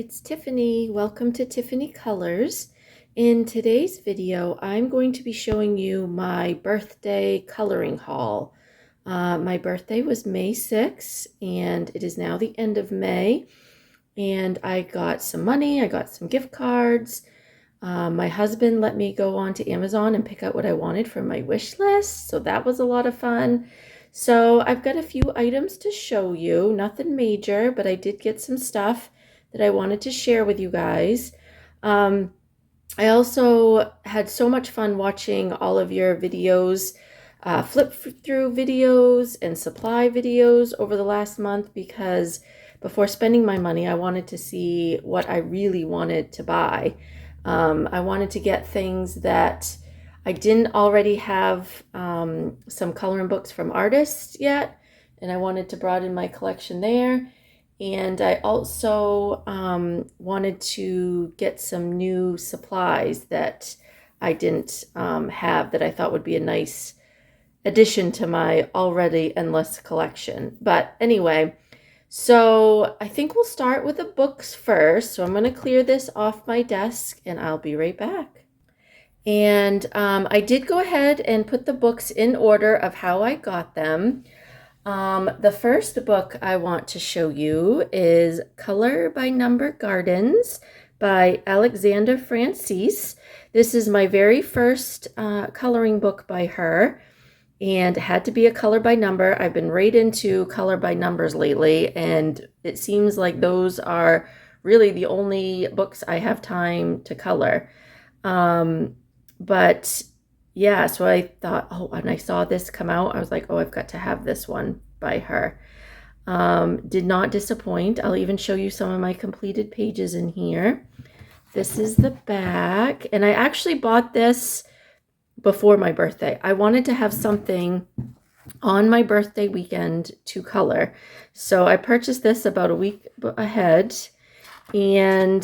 it's Tiffany. Welcome to Tiffany Colors. In today's video, I'm going to be showing you my birthday coloring haul. My birthday was May 6th, and it is now the end of May. And I got some money, I got some gift cards. My husband let me go on to Amazon and pick out what I wanted for my wish list, so that was a lot of fun. So I've got a few items to show you, nothing major, but I did get some stuff that I wanted to share with you guys. I also had so much fun watching all of your videos, flip through videos and supply videos over the last month, because before spending my money, I wanted to see what I really wanted to buy. I wanted to get things that I didn't already have some coloring books from artists yet, and I wanted to broaden my collection there. And I also wanted to get some new supplies that I didn't have that I thought would be a nice addition to my already endless collection. But anyway, so I think we'll start with the books first. So I'm going to clear this off my desk and I'll be right back. And I did go ahead and put the books in order of how I got them. The first book I want to show you is Color by Number Gardens by Alexandra Francis. This is my very first coloring book by her, and it had to be a color by number. I've been right into color by numbers lately, and it seems like those are really the only books I have time to color. But yeah, so I thought, oh, and I saw this come out. I was like, oh, I've got to have this one by her. Did not disappoint. I'll even show you some of my completed pages in here. This is the back. And I actually bought this before my birthday. I wanted to have something on my birthday weekend to color. So I purchased this about a week ahead. And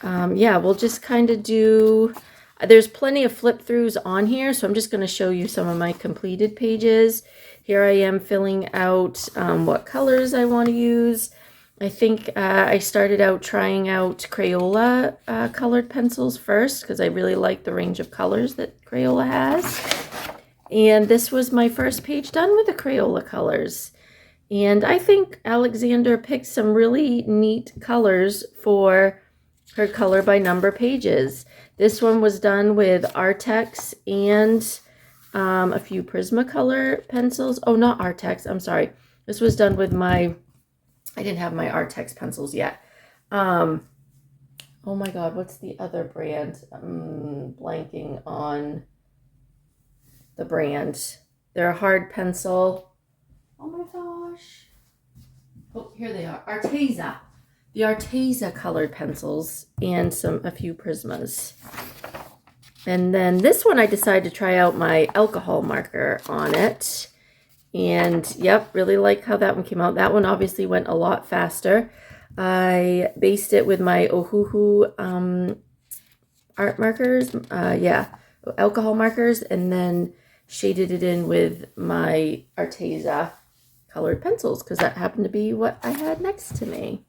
yeah, we'll just kind of do... There's plenty of flip throughs on here, so I'm just going to show you some of my completed pages. Here I am filling out what colors I want to use. I think I started out trying out Crayola colored pencils first, because I really like the range of colors that Crayola has. And this was my first page done with the Crayola colors. And I think Alexandra picked some really neat colors for her color by number pages. This one was done with Artex and a few Prismacolor pencils. Oh, not Artex, I'm sorry. This was done with I didn't have my Artex pencils yet. Oh my God, what's the other brand? I'm blanking on the brand. They're a hard pencil. Oh my gosh. Oh, here they are. Arteza. The Arteza colored pencils and a few Prismas. And then this one I decided to try out my alcohol marker on it. And yep, really like how that one came out. That one obviously went a lot faster. I based it with my Ohuhu art markers. Yeah, alcohol markers. And then shaded it in with my Arteza colored pencils, because that happened to be what I had next to me.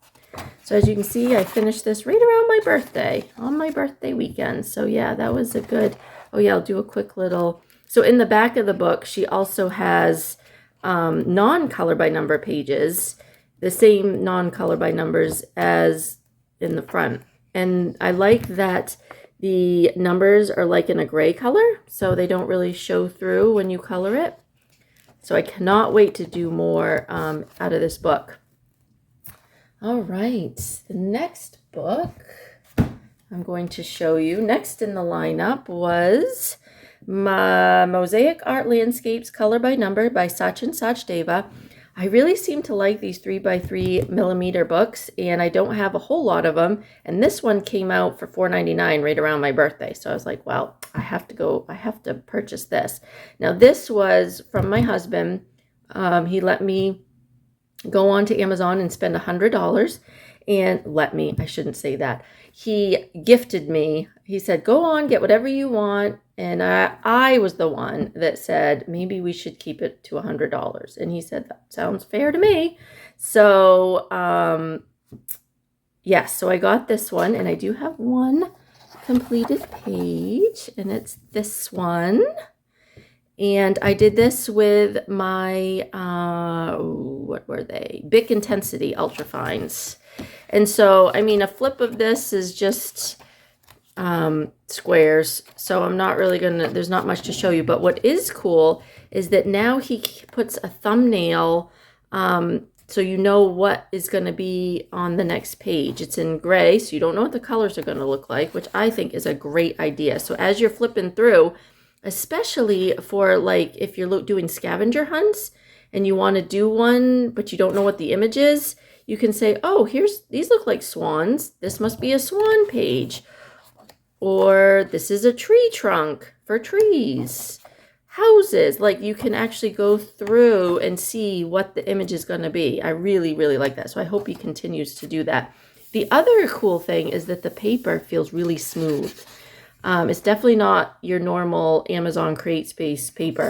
So as you can see, I finished this right around my birthday, on my birthday weekend. So yeah, that was a good, oh yeah, I'll do a quick little, so in the back of the book, she also has non-color by number pages, the same non-color by numbers as in the front. And I like that the numbers are like in a gray color, so they don't really show through when you color it. So I cannot wait to do more out of this book. All right, the next book I'm going to show you, next in the lineup, was my Mosaic Art Landscapes Color by Number by Sachin Sachdeva. I really seem to like these 3x3 millimeter books, and I don't have a whole lot of them. And this one came out for $4.99 right around my birthday. So I was like, well, I have to purchase this. Now this was from my husband. He let me go on to Amazon and spend $100, and I shouldn't say that. He gifted me. He said, go on, get whatever you want. And I was the one that said, maybe we should keep it to $100. And he said, that sounds fair to me. So yes, so I got this one, and I do have one completed page, and it's this one. And I did this with my, what were they? Bic Intensity Ultra Fines. And so, I mean, a flip of this is just squares. So I'm not really gonna, there's not much to show you. But what is cool is that now he puts a thumbnail, so you know what is gonna be on the next page. It's in gray, so you don't know what the colors are gonna look like, which I think is a great idea. So as you're flipping through, especially for like if you're doing scavenger hunts and you want to do one but you don't know what the image is, you can say, oh, these look like swans, this must be a swan page, or this is a tree trunk for trees, houses. Like, you can actually go through and see what the image is going to be. I really like that, so I hope he continues to do that. The other cool thing is that the paper feels really smooth. It's definitely not your normal Amazon CreateSpace paper.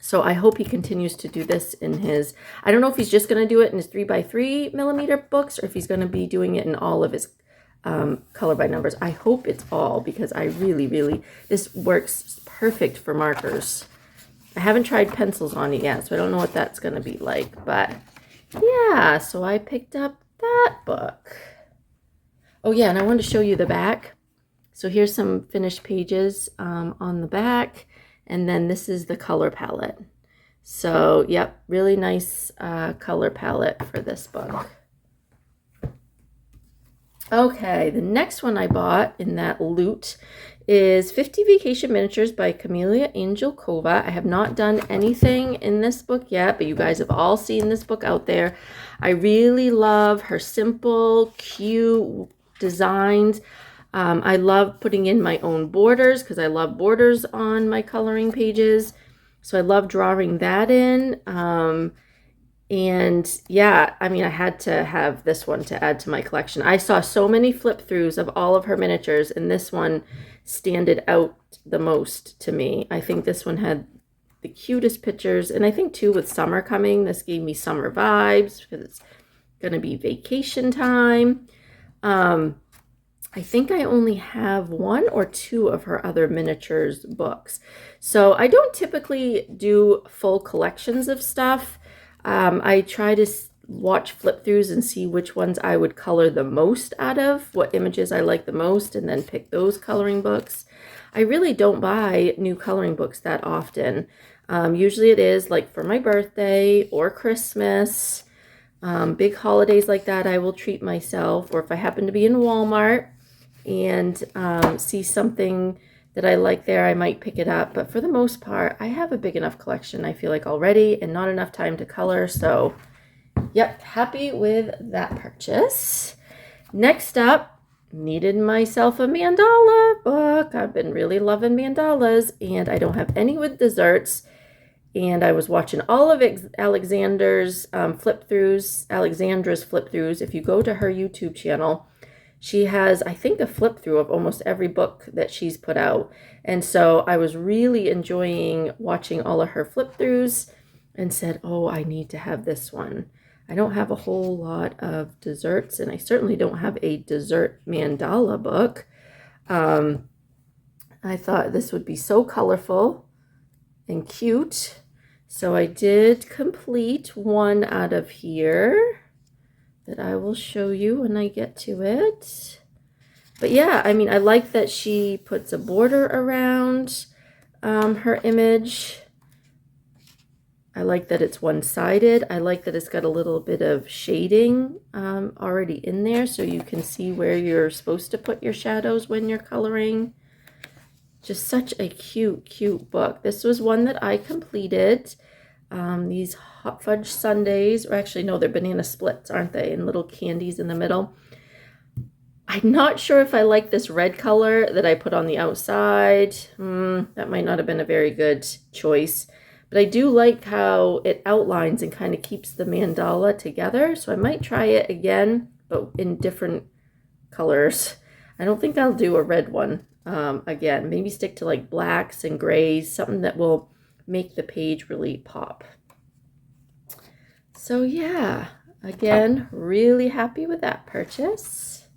So I hope he continues to do this in his, I don't know if he's just going to do it in his 3x3 millimeter books or if he's going to be doing it in all of his color by numbers. I hope it's all, because I really, this works perfect for markers. I haven't tried pencils on it yet, so I don't know what that's going to be like. But yeah, so I picked up that book. Oh yeah, and I wanted to show you the back. So here's some finished pages on the back, and then this is the color palette. So yep, really nice color palette for this book. Okay, the next one I bought in that loot is 50 Vacation Miniatures by Camelia Angelkova. I have not done anything in this book yet, but you guys have all seen this book out there. I really love her simple, cute designs. I love putting in my own borders because I love borders on my coloring pages. So I love drawing that in. And yeah, I mean, I had to have this one to add to my collection. I saw so many flip throughs of all of her miniatures, and this one standed out the most to me. I think this one had the cutest pictures, and I think too with summer coming, this gave me summer vibes because it's going to be vacation time. I think I only have 1 or 2 of her other miniatures books. So I don't typically do full collections of stuff. I try to watch flip throughs and see which ones I would color the most out of, what images I like the most, and then pick those coloring books. I really don't buy new coloring books that often. Usually it is like for my birthday or Christmas. Big holidays like that, I will treat myself, or if I happen to be in Walmart and see something that I like there, I might pick it up. But for the most part, I have a big enough collection, I feel like, already, and not enough time to color. So yep, happy with that purchase. Next up, needed myself a mandala book. I've been really loving mandalas, and I don't have any with desserts. And I was watching all of Alexandra's flip throughs. If you go to her YouTube channel, she has, I think, a flip through of almost every book that she's put out. And so I was really enjoying watching all of her flip throughs and said, oh, I need to have this one. I don't have a whole lot of desserts, and I certainly don't have a dessert mandala book. I thought this would be so colorful and cute. So I did complete one out of here that I will show you when I get to it. But yeah, I mean, I like that she puts a border around her image. I like that it's one-sided. I like that it's got a little bit of shading already in there, so you can see where you're supposed to put your shadows when you're coloring. Just such a cute book. This was one that I completed. These hot fudge sundaes, or actually no, they're banana splits, aren't they? And little candies in the middle. I'm not sure if I like this red color that I put on the outside. That might not have been a very good choice. But I do like how it outlines and kind of keeps the mandala together. So I might try it again, but in different colors. I don't think I'll do a red one again. Maybe stick to like blacks and grays, something that will make the page really pop. So yeah, again, really happy with that purchase.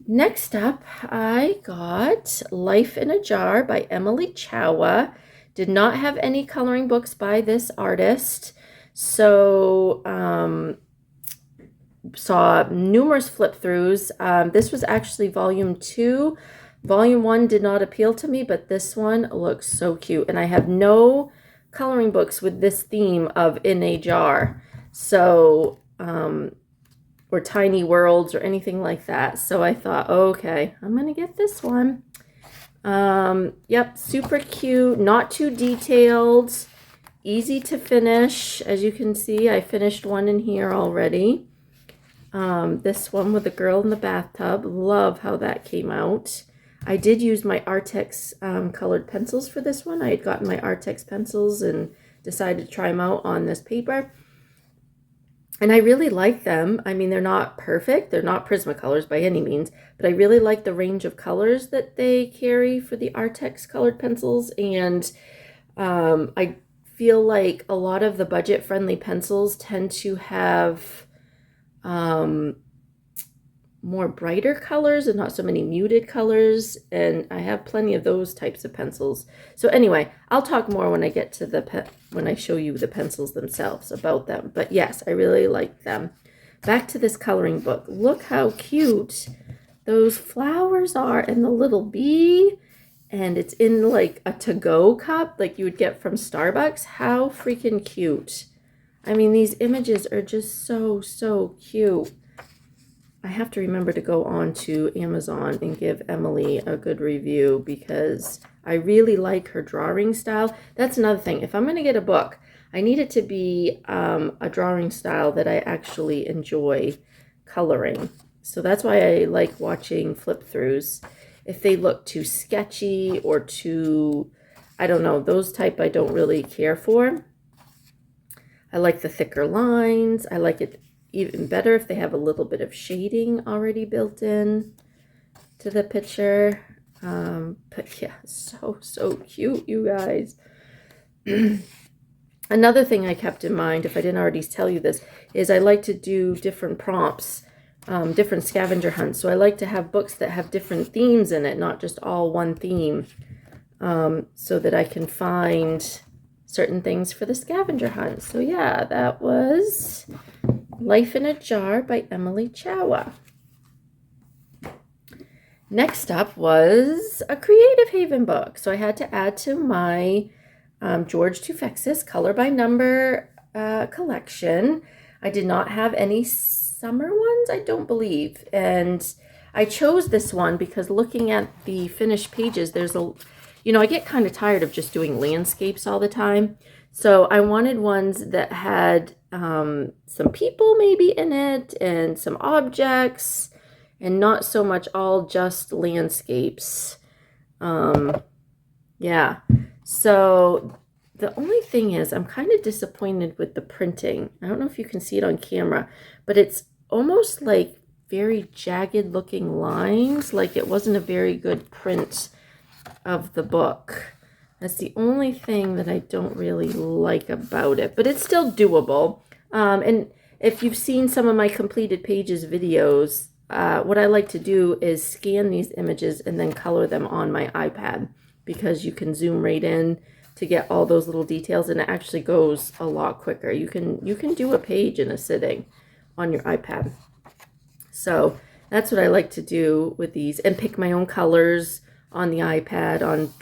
Next up, I got Life in a Jar by Emily Chawa. Did not have any coloring books by this artist. So, saw numerous flip throughs. This was actually volume 2. Volume 1 did not appeal to me, but this one looks so cute. And I have no coloring books with this theme of in a jar. So, or tiny worlds or anything like that. So I thought, okay, I'm going to get this one. Yep, super cute, not too detailed, easy to finish. As you can see, I finished one in here already. This one with the girl in the bathtub, love how that came out. I did use my Artex colored pencils for this one. I had gotten my Artex pencils and decided to try them out on this paper. And I really like them. I mean, they're not perfect. They're not Prismacolors by any means, but I really like the range of colors that they carry for the Artex colored pencils. And I feel like a lot of the budget-friendly pencils tend to have more brighter colors and not so many muted colors, and I have plenty of those types of pencils. So anyway, I'll talk more when I get to when I show you the pencils themselves about them. But yes, I really like them. Back to this coloring book. Look how cute those flowers are and the little bee, and it's in like a to-go cup like you would get from Starbucks. How freaking cute. I mean, these images are just so cute. I have to remember to go on to Amazon and give Emily a good review because I really like her drawing style. That's another thing. If I'm going to get a book, I need it to be a drawing style that I actually enjoy coloring. So that's why I like watching flip throughs. If they look too sketchy or too, I don't know, those type I don't really care for. I like the thicker lines. I like it even better if they have a little bit of shading already built in to the picture. But yeah, so cute, you guys. Another thing I kept in mind, if I didn't already tell you this, is I like to do different prompts, different scavenger hunts. So I like to have books that have different themes in it, not just all one theme, so that I can find certain things for the scavenger hunt. So yeah, that was Life in a Jar by Emily Chawa. Next up was a Creative Haven book. So I had to add to my George Tufexis Color by Number collection. I did not have any summer ones, I don't believe. And I chose this one because looking at the finished pages, there's I get kind of tired of just doing landscapes all the time. So I wanted ones that had some people maybe in it and some objects and not so much all just landscapes. Yeah. So the only thing is I'm kind of disappointed with the printing. I don't know if you can see it on camera, but it's almost like very jagged looking lines, like it wasn't a very good print of the book. That's the only thing that I don't really like about it, but it's still doable. And if you've seen some of my completed pages videos, what I like to do is scan these images and then color them on my iPad because you can zoom right in to get all those little details, and it actually goes a lot quicker. You can do a page in a sitting on your iPad. So that's what I like to do with these, and pick my own colors on the iPad, on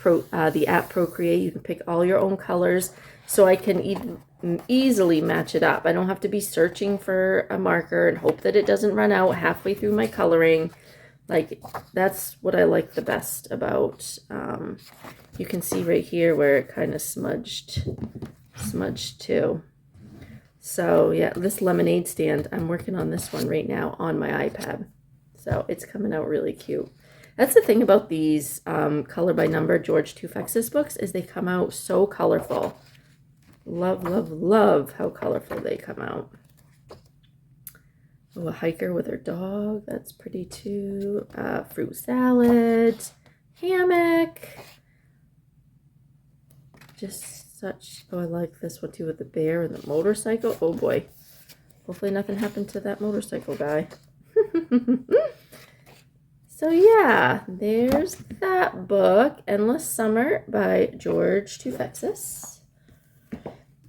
the app Procreate. You can pick all your own colors, so I can easily match it up. I don't have to be searching for a marker and hope that it doesn't run out halfway through my coloring. Like, that's what I like the best about. You can see right here where it kind of smudged too. So yeah, this lemonade stand, I'm working on this one right now on my iPad. So it's coming out really cute. That's the thing about these Color by Number George Tufexis books, is they come out so colorful. Love how colorful they come out. Oh, a hiker with her dog. That's pretty too. Fruit salad. Hammock. Just such... Oh, I like this one too with the bear and the motorcycle. Oh boy. Hopefully nothing happened to that motorcycle guy. So yeah, there's that book, Endless Summer by George Tufexis.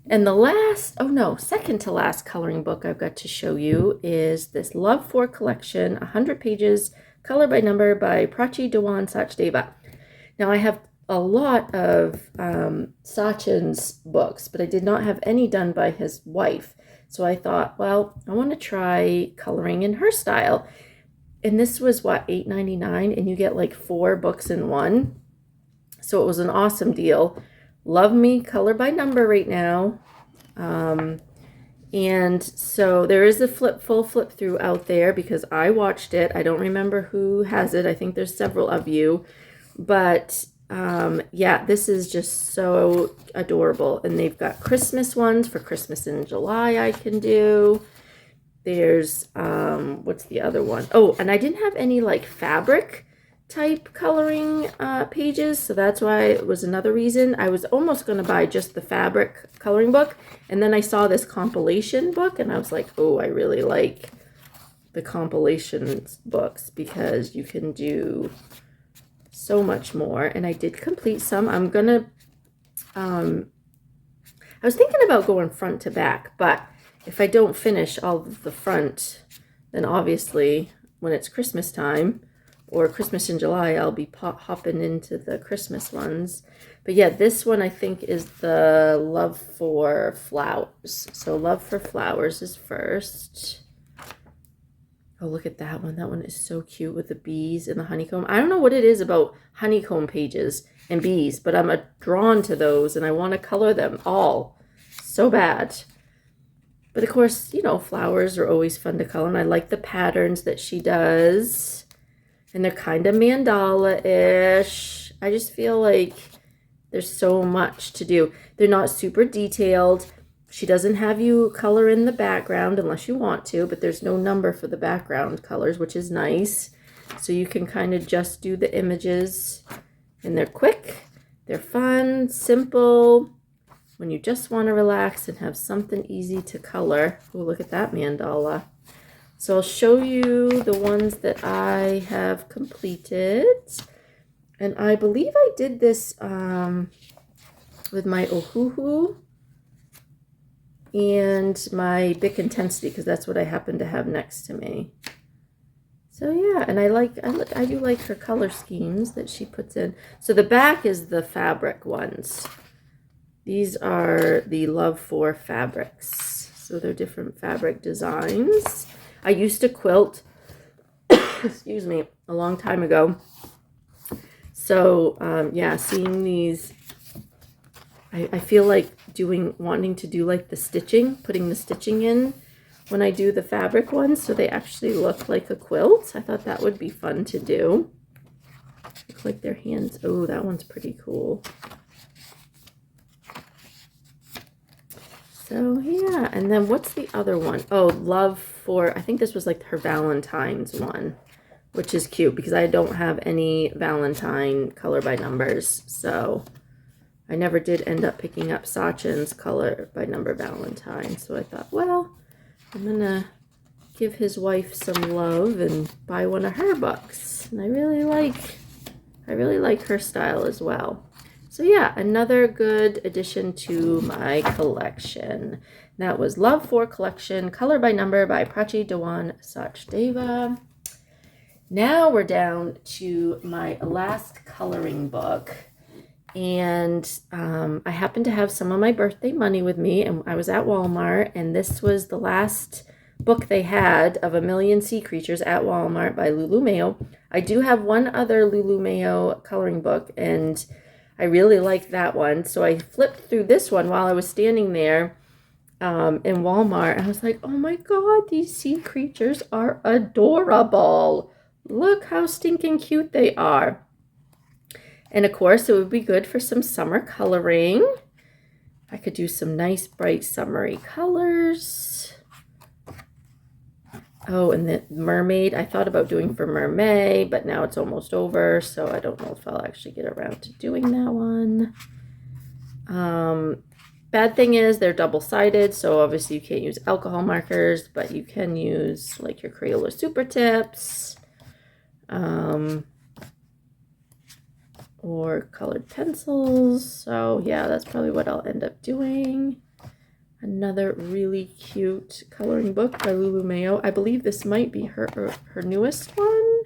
And the last, oh no, second to last coloring book I've got to show you is this Love for collection, 100 pages, color by number by Prachi Dewan Sachdeva. Now I have a lot of Sachin's books, but I did not have any done by his wife. So I thought, well, I want to try coloring in her style. And this was what, $8.99, and you get like 4 books in one. So it was an awesome deal. Love me color by number right now. And so there is a full flip through out there because I watched it. I don't remember who has it. I think there's several of you. But yeah, this is just so adorable. And they've got Christmas ones for Christmas in July I can do. There's, what's the other one? Oh, and I didn't have any like fabric type coloring pages, so that's why it was another reason. I was almost going to buy just the fabric coloring book, and then I saw this compilation book, and I was like, oh, I really like the compilations books because you can do so much more. And I did complete some. I'm going to, I was thinking about going front to back, but if I don't finish all of the front, then obviously when it's Christmas time or Christmas in July, I'll be hopping into the Christmas ones. But yeah, this one I think is the Love for Flowers. So Love for Flowers is first. Oh, look at that one. That one is so cute with the bees and the honeycomb. I don't know what it is about honeycomb pages and bees, but I'm drawn to those and I want to color them all so bad. But of course, you know, flowers are always fun to color, and I like the patterns that she does. And they're kind of mandala-ish. I just feel like there's so much to do. They're not super detailed. She doesn't have you color in the background unless you want to, but there's no number for the background colors, which is nice. So you can kind of just do the images, and they're quick, they're fun, simple. When you just want to relax and have something easy to color. Oh, look at that mandala. So I'll show you the ones that I have completed. And I believe I did this with my Ohuhu and my Bic Intensity, because that's what I happen to have next to me. So yeah, and I do like her color schemes that she puts in. So the back is the fabric ones. These are the Love for fabrics. So they're different fabric designs. I used to quilt, excuse me, a long time ago. So yeah, seeing these, I feel like wanting to do like the stitching, putting the stitching in when I do the fabric ones so they actually look like a quilt. I thought that would be fun to do. Look like their hands. Oh, that one's pretty cool. So yeah, and then what's the other one? Oh, Love for, I think this was like her Valentine's one, which is cute because I don't have any Valentine color by numbers. So I never did end up picking up Sachin's color by number Valentine. So I thought, well, I'm gonna give his wife some love and buy one of her books. And I really like her style as well. So yeah, another good addition to my collection. That was Love for Collection, color by number by Prachi Dewan Sachdeva. Now we're down to my last coloring book. And I happen to have some of my birthday money with me, and I was at Walmart, and this was the last book they had of A Million Sea Creatures at Walmart by Lulu Mayo. I do have one other Lulu Mayo coloring book, and I really like that one. So I flipped through this one while I was standing there in Walmart. I was like, oh my God, these sea creatures are adorable. Look how stinking cute they are. And of course, it would be good for some summer coloring. I could do some nice, bright, summery colors. Oh, and the mermaid, I thought about doing for mermaid, but now it's almost over, so I don't know if I'll actually get around to doing that one. bad thing is they're double-sided, so obviously you can't use alcohol markers, but you can use like your Crayola Super Tips, or colored pencils. So yeah, that's probably what I'll end up doing. Another really cute coloring book by Lulu Mayo. I believe this might be her newest one.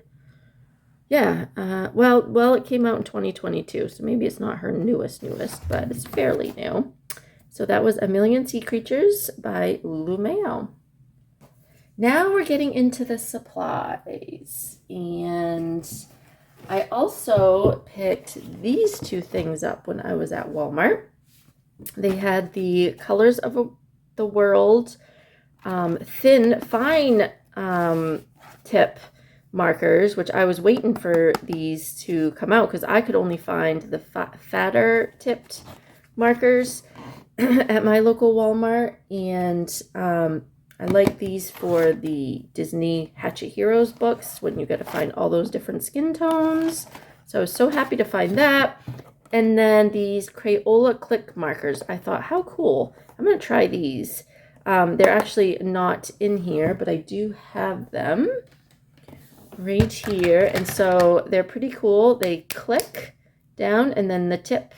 Yeah, well, it came out in 2022, so maybe it's not her newest, but it's fairly new. So that was A Million Sea Creatures by Lulu Mayo. Now we're getting into the supplies, and I also picked these two things up when I was at Walmart. They had the Colors of the World fine tip markers, which I was waiting for these to come out because I could only find the fatter tipped markers at my local Walmart. And I like these for the Disney Hatchet Heroes books when you got to find all those different skin tones. So I was so happy to find that. And then these Crayola click markers. I thought, how cool. I'm going to try these. They're actually not in here, but I do have them right here. And so they're pretty cool. They click down and then the tip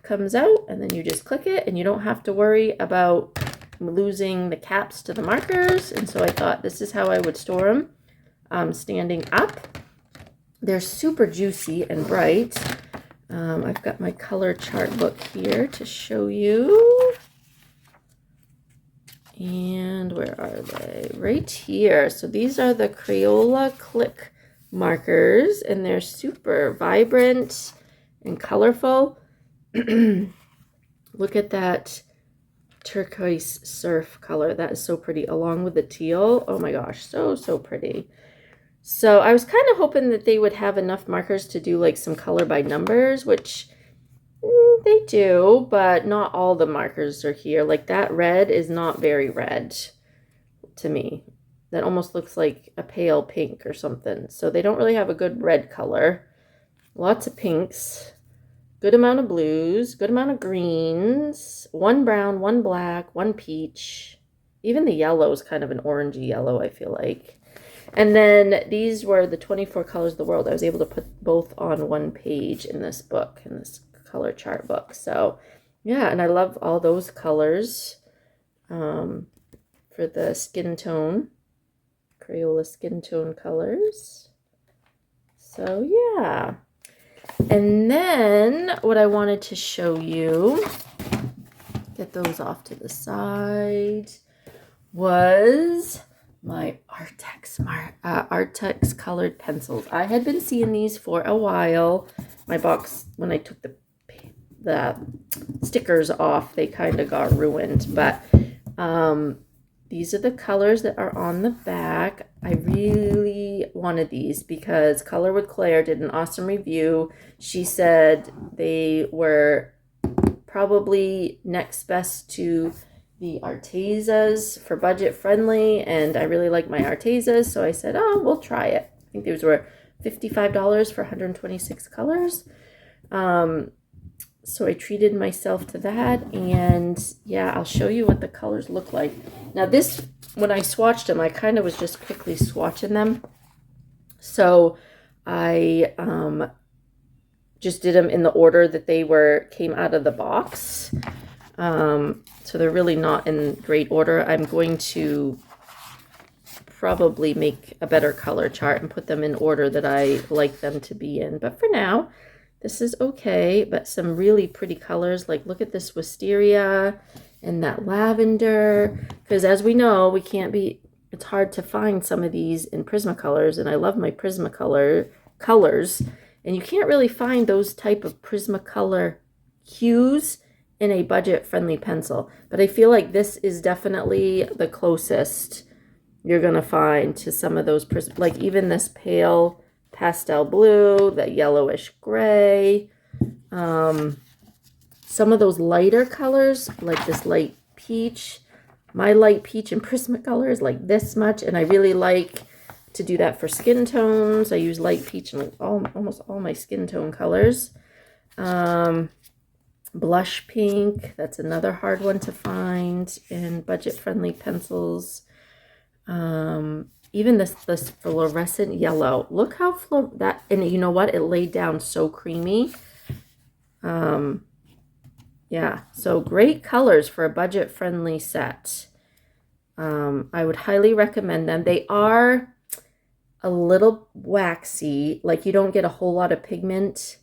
comes out, and then you just click it and you don't have to worry about losing the caps to the markers. And so I thought this is how I would store them standing up. They're super juicy and bright. I've got my color chart book here to show you. And where are they? Right here. So these are the Crayola click markers, and they're super vibrant and colorful. Look at that turquoise surf color. That is so pretty, along with the teal. Oh my gosh, so pretty. So I was kind of hoping that they would have enough markers to do like some color by numbers, which they do, but not all the markers are here. Like that red is not very red to me. That almost looks like a pale pink or something. So they don't really have a good red color. Lots of pinks, good amount of blues, good amount of greens, one brown, one black, one peach. Even the yellow is kind of an orangey yellow, I feel like. And then these were the 24 colors of the world. I was able to put both on one page in this book, in this color chart book. So yeah, and I love all those colors for the skin tone, Crayola skin tone colors. So yeah. And then what I wanted to show you, get those off to the side, was my Artex colored pencils. I had been seeing these for a while. My box, when I took the stickers off, they kind of got ruined. But these are the colors that are on the back. I really wanted these because Color with Claire did an awesome review. She said they were probably next best to the Artezas for budget friendly, and I really like my Artezas, so I said, oh, we'll try it. I think these were $55 for 126 colors. So I treated myself to that, and yeah, I'll show you what the colors look like. Now this, when I swatched them, I kind of was just quickly swatching them. So I just did them in the order that they came out of the box. So they're really not in great order. I'm going to probably make a better color chart and put them in order that I like them to be in. But for now, this is okay. But some really pretty colors, like look at this wisteria and that lavender. Because as we know, it's hard to find some of these in Prismacolors, and I love my Prismacolor colors. And you can't really find those type of Prismacolor hues in a budget-friendly pencil. But I feel like this is definitely the closest you're going to find to some of those, like even this pale pastel blue, the yellowish gray. Some of those lighter colors, like this light peach. My light peach in Prismacolor is like this much, and I really like to do that for skin tones. I use light peach in almost all my skin tone colors. Blush pink, that's another hard one to find in budget-friendly pencils. Even this fluorescent yellow. Look how that, and you know what? It laid down so creamy. Yeah, so great colors for a budget-friendly set. I would highly recommend them. They are a little waxy, like you don't get a whole lot of pigment.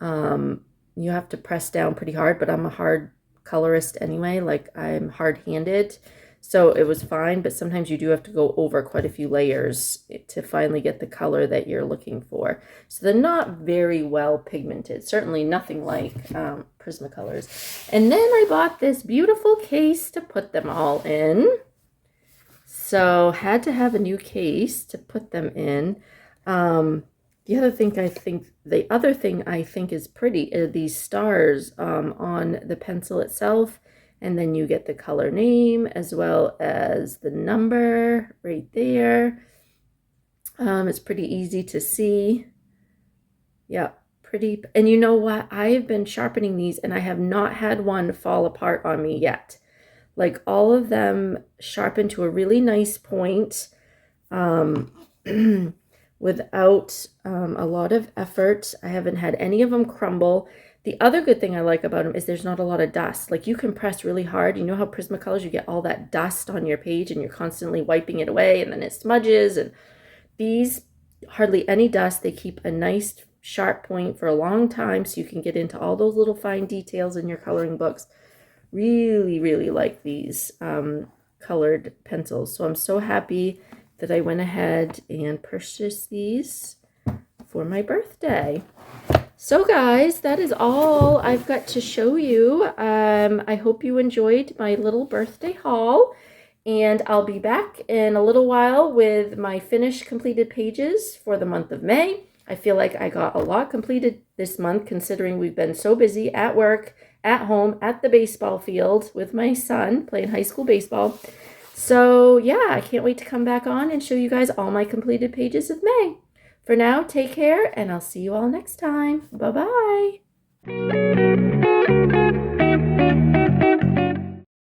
You have to press down pretty hard, but I'm a hard colorist anyway, like I'm hard-handed, so it was fine, but sometimes you do have to go over quite a few layers to finally get the color that you're looking for. So they're not very well pigmented, certainly nothing like Prismacolors. And then I bought this beautiful case to put them all in. So had to have a new case to put them in. The other thing I think is pretty are these stars on the pencil itself, and then you get the color name as well as the number right there. It's pretty easy to see. Yeah, pretty. And you know what? I have been sharpening these and I have not had one fall apart on me yet. Like all of them sharpen to a really nice point. Without a lot of effort. I haven't had any of them crumble. The other good thing I like about them is there's not a lot of dust. Like you can press really hard. You know how Prismacolors, you get all that dust on your page and you're constantly wiping it away and then it smudges. And these, hardly any dust. They keep a nice sharp point for a long time so you can get into all those little fine details in your coloring books. Really, really like these colored pencils. So I'm so happy that I went ahead and purchased these for my birthday. So guys, that is all I've got to show you. I hope you enjoyed my little birthday haul, and I'll be back in a little while with my finished completed pages for the month of May. I feel like I got a lot completed this month considering we've been so busy at work, at home, at the baseball field with my son playing high school baseball. So yeah, I can't wait to come back on and show you guys all my completed pages of May. For now, take care, and I'll see you all next time. Bye-bye.